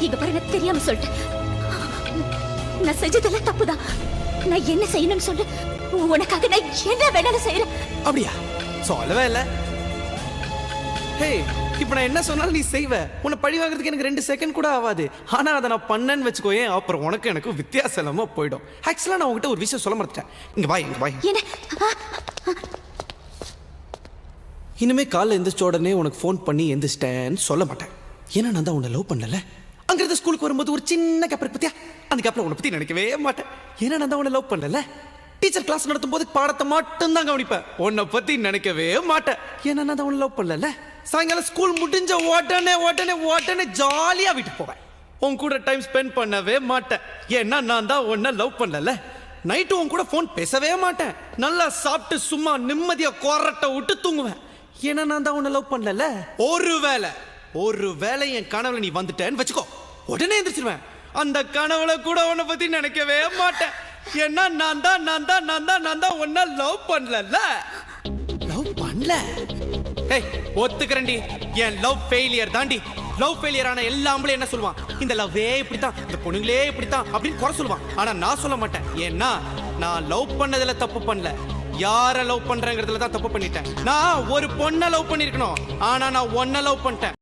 இங்க பாரு, நான் தெரியாம சொல்லிட்டேன். நான் செஞ்சதெல்லாம் தப்புதான். நான் என்ன செய்யணும்னு சொல்லு, உனக்காக நான் என்ன வேணாலும் செய்யறேன். அப்படியா? சொல்லவே இல்ல. ஹே, இப்ப நான் என்ன சொன்னாலும் நீ செய்வ. உன்னை பழி வாங்குறதுக்கு எனக்கு 2 செகண்ட் கூட ஆகாது. ஆனா அதை நான் பண்ணேன்னு வச்சுக்கோயே, அப்புறம் உனக்கு எனக்கு வித்தியாசம் இல்லாம போயிடும். ஆக்சுவலா நான் உங்ககிட்ட ஒரு விஷயம் சொல்ல மறந்துட்டேன். இங்க வா. என்ன? இனிமே காலைல எந்திரிச்ச உடனே உனக்கு ஃபோன் பண்ணி எந்திரிச்சிட்டேன்னு சொல்ல மாட்டேன். ஏன்னா நான் தான் உன்னை லவ் பண்ணல. அங்கிருந்து ஸ்கூலுக்கு வரும்போது ஒரு சின்ன கேப் இருக்கு பத்தியா, அந்த கேப்ல உன்னை பத்தி நினைக்கவே மாட்டேன். ஏன்னா நான் தான் உன்னை லவ் பண்ணல. டீச்சர் கிளாஸ் நடத்தும் போது பாடத்தை மட்டும் தான் கவனிப்பேன். உன்னை பத்தி நினைக்கவே மாட்டேன். ஏன்னா நான் தான் உன்னை லவ் பண்ணல. சாயங்காலம் ஸ்கூல் முடிஞ்ச உடனே ஜாலியா வீட்டுக்கு போவேன். உன் கூட டைம் ஸ்பெண்ட் பண்ணவே மாட்டேன். ஏன்னா நான் தான் உன்னை லவ் பண்ணல. நைட்டு உன் கூட ஃபோன் பேசவே மாட்டேன். நல்லா சாப்பிட்டு சும்மா நிம்மதியா கொரட்டை விட்டு தூங்குவேன். ஏன்னா நான் தான் உன்னை லவ் பண்ணல. ஒருவேளை என் கனவுல நீ வந்துட்டேன்னு வச்சுக்கோ, உடனே எந்திரிச்சிருவேன். அந்த கனவுல கூட உன்னை பத்தி நினைக்கவே மாட்டேன். ஏன்னா நான் தான் உன்னை லவ் பண்ணல. லவ் பண்ணல. ஏய், ஒத்துக்கிறேன்டி, என் லவ் ஃபெயிலியர் தாண்டி. லவ் ஃபெயிலியர் ஆன எல்லா ஆம்பளையும் என்ன சொல்லுவான்? இந்த லவ்வே இப்படித்தான், இந்த பொண்ணுங்களே இப்படித்தான் அப்படின்னு குறை சொல்லுவான். ஆனா நான் சொல்ல மாட்டேன். ஏன்னா நான் லவ் பண்ணதுல தப்பு பண்ணல, யார லவ் பண்றேங்கிறதுல தான் தப்பு பண்ணிட்டேன். நான் ஒரு பொண்ணை லவ் பண்ணிருக்கணும், ஆனா நான் உன்னை லவ் பண்ணிட்டேன்.